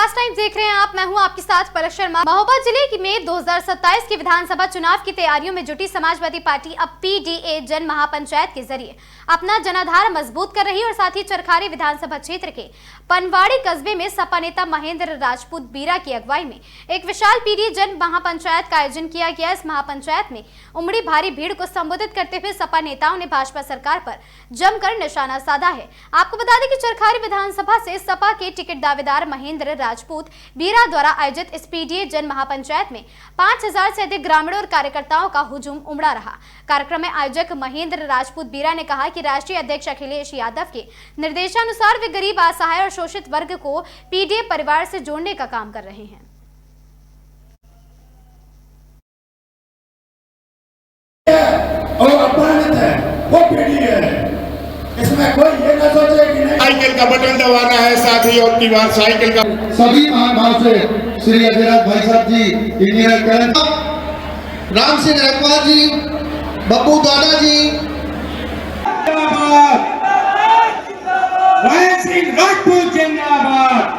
Fast time देख रहे हैं आप। मैं हूं आपके साथ पलक शर्मा। महोबा जिले में 2027 के विधानसभा चुनाव की तैयारियों में जुटी समाजवादी पार्टी अब पीडीए जन महापंचायत के जरिए अपना जनाधार मजबूत कर रही है और साथ ही चरखारी विधानसभा क्षेत्र के पनवाड़ी कस्बे में सपा नेता महेंद्र राजपूत बीरा की अगुवाई में एक विशाल पीडीए जन महापंचायत का आयोजन किया गया। इस महापंचायत में उमड़ी भारी भीड़ को संबोधित करते हुए सपा नेताओं ने भाजपा सरकार पर जमकर निशाना साधा है। आपको बता दें कि चरखारी विधानसभा से सपा के टिकट दावेदार महेंद्र राजपूत बीरा द्वारा आयोजित इस पीडीए जन महापंचायत में 5000 से अधिक ग्रामीणों और कार्यकर्ताओं का हुजूम उमड़ा रहा। कार्यक्रम में आयोजक महेंद्र राजपूत बीरा ने कहा कि राष्ट्रीय अध्यक्ष अखिलेश यादव के निर्देशानुसार वे गरीब, असहाय और शोषित वर्ग को पीडीए परिवार से जोड़ने का काम कर रहे हैं। और अपमानित है वो पीडीए है। इसमें कोई ये ना सोचे कि नहीं साइकिल का बटन दबाना है, साथ ही और की बार साइकिल का सभी महानुभाव से श्री अजयनाथ भाई साहब जी, इंजीनियर करण राम सिंह रखवार जी, बब्बू दादा जी, सिंह राजपूत जिंदाबाद।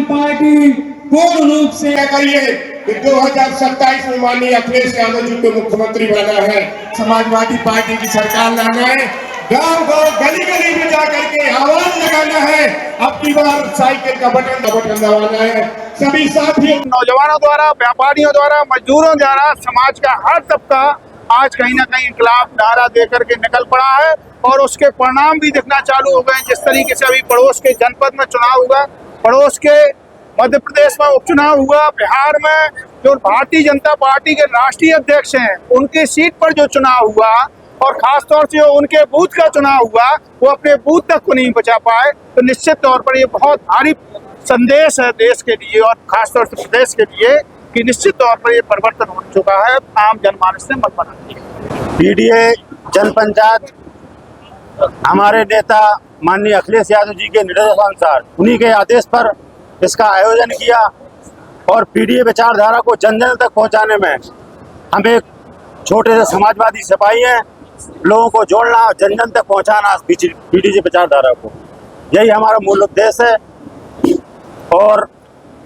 पार्टी पूर्ण रूप से करिए कि 2027 में माननीय अखिलेश यादव जी को मुख्यमंत्री बनाना है, समाजवादी पार्टी की सरकार लाना है, गांव-गांव, गली-गली में जाकर के आवाज लगाना है, अब की बार साइकिल का बटन दबाना है। सभी साथियों, नौजवानों द्वारा, व्यापारियों द्वारा, मजदूरों द्वारा समाज का हर तबका आज कहीं ना कहीं इंकलाब नारा देकर के निकल पड़ा है और उसके परिणाम भी दिखना चालू हो गए। जिस तरीके से अभी पड़ोस के जनपद में चुनाव हुआ, पड़ोस के मध्य प्रदेश में उपचुनाव हुआ, बिहार में जो भारतीय जनता पार्टी के राष्ट्रीय अध्यक्ष हैं उनकी सीट पर जो चुनाव हुआ और खासतौर से उनके बूथ का चुनाव हुआ, वो अपने बूथ तक को नहीं बचा पाए, तो निश्चित तौर पर ये बहुत भारी संदेश है देश के लिए और खासतौर से प्रदेश के लिए कि निश्चित तौर पर ये परिवर्तन हो चुका है। आम जनमानस ने मत बना दिया। पीडीए जनपंचायत हमारे नेता माननीय अखिलेश यादव जी के निर्देशानुसार उन्हीं के आदेश पर इसका आयोजन किया और पीडीए विचारधारा को जन जन तक पहुंचाने में हम एक छोटे से समाजवादी सिपाही हैं। लोगों को जोड़ना, जन जन तक पहुंचाना पीडीए विचारधारा को, यही हमारा मूल उद्देश्य है। और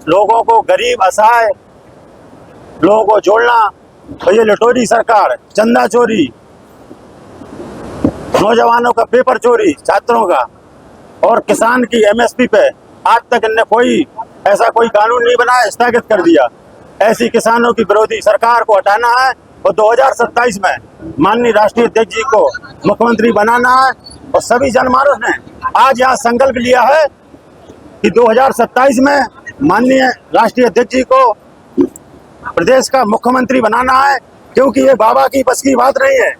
लोगों को, गरीब, असहाय लोगों को जोड़ना। तो ये लटोरी सरकार, चंदा चोरी, नौजवानों का पेपर चोरी, छात्रों का और किसान की एमएसपी पे आज तक इनने कोई ऐसा कोई कानून नहीं बनाया, स्थगित कर दिया। ऐसी किसानों की विरोधी सरकार को हटाना है और 2027 में माननीय राष्ट्रीय अध्यक्ष जी को मुख्यमंत्री बनाना है। और सभी जनमानस ने आज यहाँ संकल्प लिया है कि 2027 में माननीय राष्ट्रीय अध्यक्ष जी को प्रदेश का मुख्यमंत्री बनाना है, क्योंकि ये बाबा की बस की बात नहीं है,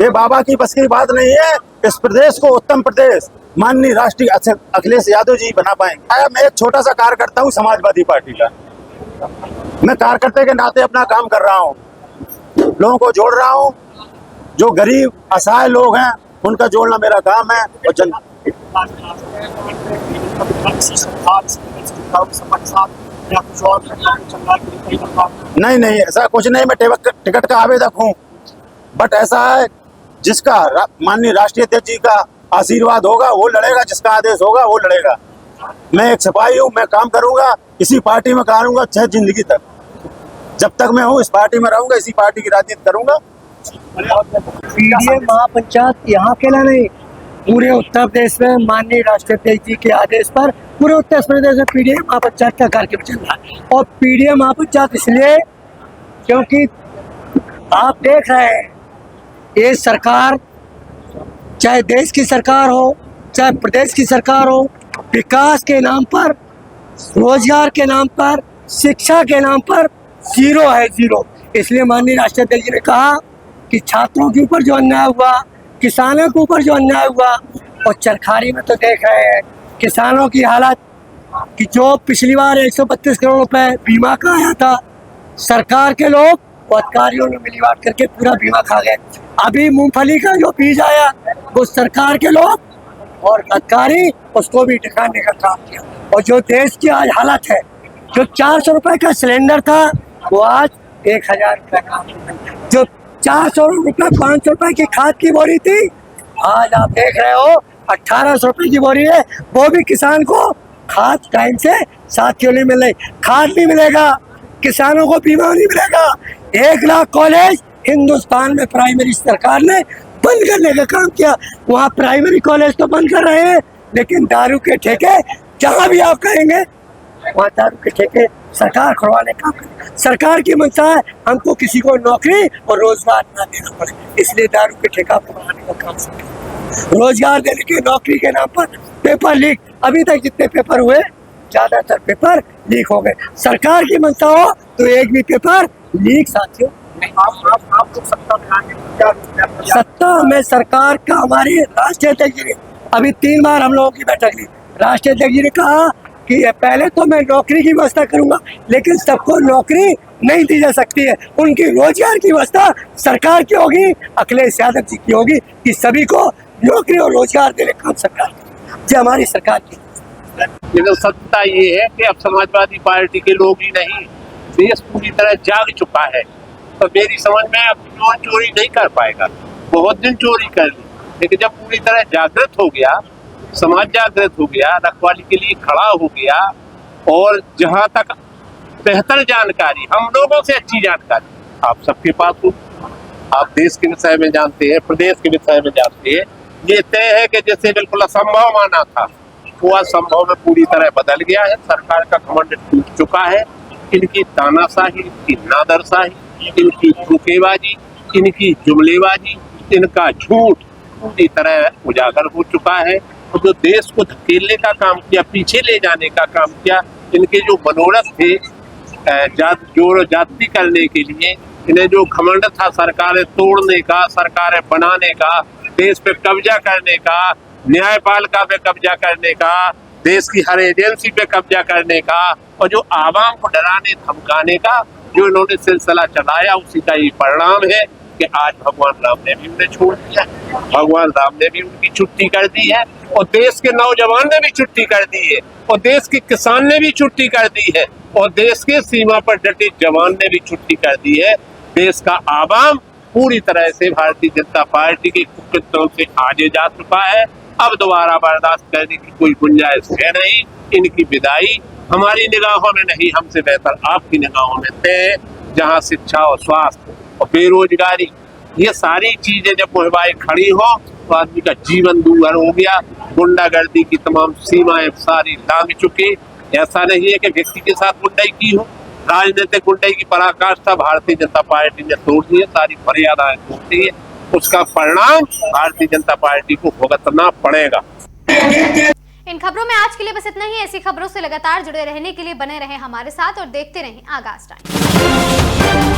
ये बाबा की बस की बात नहीं है। इस प्रदेश को उत्तम प्रदेश माननीय राष्ट्रीय अखिलेश यादव जी बना पाएंगे। मैं एक छोटा सा कार्यकर्ता हूँ समाजवादी पार्टी का। मैं कार्यकर्ता के नाते अपना काम कर रहा हूँ, लोगों को जोड़ रहा हूँ। जो गरीब, असहाय लोग हैं उनका जोड़ना मेरा काम है। और जन नहीं, ऐसा कुछ नहीं। मैं टिकट का आवेदक हूँ, बट ऐसा है जिसका माननीय राष्ट्रीय अध्यक्ष जी का आशीर्वाद होगा वो लड़ेगा, जिसका आदेश होगा वो लड़ेगा। मैं एक सिपाही हूँ, मैं काम करूंगा, इसी पार्टी में करूंगा चाहे जिंदगी तक। जब तक मैं हूँ इस पार्टी में रहूंगा, इसी पार्टी की राजनीति करूंगा। पीडीए महापंचायत यहाँ अकेला नहीं, पूरे उत्तर प्रदेश में माननीय राष्ट्रीय अध्यक्ष जी के आदेश पर पूरे उत्तर प्रदेश में पीडीए महापंचायत का कार्यक्रम चल रहा है। और पीडीए महापंचायत इसलिए क्योंकि आप देख रहे हैं ये सरकार, चाहे देश की सरकार हो चाहे प्रदेश की सरकार हो, विकास के नाम पर, रोजगार के नाम पर, शिक्षा के नाम पर जीरो है, जीरो। इसलिए माननीय राष्ट्रीय अध्यक्ष जी ने कहा कि छात्रों के ऊपर जो अन्याय हुआ, किसानों के ऊपर जो अन्याय हुआ, और चरखारी में तो देख रहे हैं किसानों की हालत कि जो पिछली बार 132 करोड़ रुपए बीमा का आया था, सरकार के लोग अधिकारियों ने मिली बात करके पूरा बीमा खा गए। अभी मूंगफली का जो बीज आया वो सरकार के लोग और अधिकारी उसको भी निकालने का काम किया। और जो देश की आज हालत है, जो 400 रुपए का सिलेंडर था वो आज 1000 रुपए का, जो 400 रुपए 500 रुपए की खाद की बोरी थी आज आप देख रहे हो 1800 रुपए की बोरी है, वो भी किसान को खाद टाइम से साथियों नहीं मिल रही, खाद नहीं मिलेगा, किसानों को बीमा नहीं मिलेगा। 1 लाख कॉलेज हिंदुस्तान में प्राइमरी सरकार ने बंद करने का काम किया। वहाँ प्राइमरी कॉलेज तो बंद कर रहे हैं, लेकिन दारू के ठेके जहाँ भी आप कहेंगे वहाँ दारू के ठेके सरकार खुलवाने का काम करे। सरकार की मंशा है हमको किसी को नौकरी और रोजगार ना देना पड़े, इसलिए दारू के ठेका खुलवाने का काम सरकार। रोजगार देने के, नौकरी के नाम पर पेपर लीक, अभी तक जितने पेपर हुए ज्यादातर पेपर लीक हो गए। सरकार की मंशा हो तो एक भी पेपर लीक साथियों। सत्ता में सरकार का हमारे राष्ट्रीय अध्यक्ष जी ने अभी 3 बार हम लोगों की बैठक ली। राष्ट्रीय अध्यक्ष जी ने कहा कि पहले तो मैं नौकरी की व्यवस्था करूंगा, लेकिन सबको नौकरी नहीं दी जा सकती है। उनकी रोजगार की व्यवस्था सरकार की होगी, अखिलेश यादव जी की होगी कि सभी को नौकरी और रोजगार देने का काम सरकार की, जो हमारी सरकार की। लेकिन सत्ता ये है कि अब समाजवादी पार्टी के लोग ही नहीं, देश पूरी तरह जाग चुका है। तो मेरी समझ में अब चोरी नहीं कर पाएगा, बहुत दिन चोरी कर ली, लेकिन जब पूरी तरह जागृत हो गया, समाज जागृत हो गया, रखवाली के लिए खड़ा हो गया, और जहां तक बेहतर जानकारी, हम लोगों से अच्छी जानकारी आप सबके पास हो, आप देश के विषय में जानते हैं, प्रदेश के विषय में जानते हैं। ये तय है कि जैसे बिल्कुल असंभव माना था वो असंभव में पूरी तरह बदल गया है। सरकार का घमंड टूट चुका है। इनकी तानाशाही, इनकी नादरशाही, इनकी धोखेबाजी, इनकी जुमलेबाजी, इनका झूठ पूरी तरह उजागर हो चुका है। और जो देश को धकेलने का काम किया, पीछे ले जाने का काम किया, इनके जो मनोरथ थे जोर जाति करने के लिए, इन्हें जो घमंड था सरकारें तोड़ने का, सरकारें बनाने का, देश पे कब्जा करने का, न्यायपालिका पे कब्जा करने का, देश की हर एजेंसी पे कब्जा करने का, और जो आवाम को डराने धमकाने का जो इन्होंने सिलसिला चलाया, उसी का ये परिणाम है कि आज भगवान राम ने भी उन्हें छोड़ दिया, भगवान राम ने भी उनकी छुट्टी कर दी है, और देश के नौजवान ने भी छुट्टी कर दी है, और देश के किसान ने भी छुट्टी कर दी है, और देश के सीमा पर डटे जवान ने भी छुट्टी कर दी है। देश का आवाम पूरी तरह से भारतीय जनता पार्टी के कुकृत्यों से आगे जा चुका है। अब दोबारा बर्दाश्त करने की कोई गुंजाइश है नहीं। इनकी विदाई हमारी निगाहों में नहीं, हमसे बेहतर आपकी निगाहों में तय, जहाँ शिक्षा और स्वास्थ्य और बेरोजगारी, ये सारी चीजें जब मुहबाई खड़ी हो तो आदमी का जीवन दूभर हो गया। गुंडागर्दी की तमाम सीमाएं सारी लांघ चुकी। ऐसा नहीं है कि व्यक्ति के साथ गुंडाई की हो, राजनीतिक गुंडाई की पराकाष्ठा भारतीय जनता पार्टी ने तोड़ दी है, सारी मर्यादाएं तोड़ दी है। उसका परिणाम भारतीय जनता पार्टी को भुगतना पड़ेगा। इन खबरों में आज के लिए बस इतना ही। ऐसी खबरों से लगातार जुड़े रहने के लिए बने रहें हमारे साथ और देखते रहें आगाज टाइम।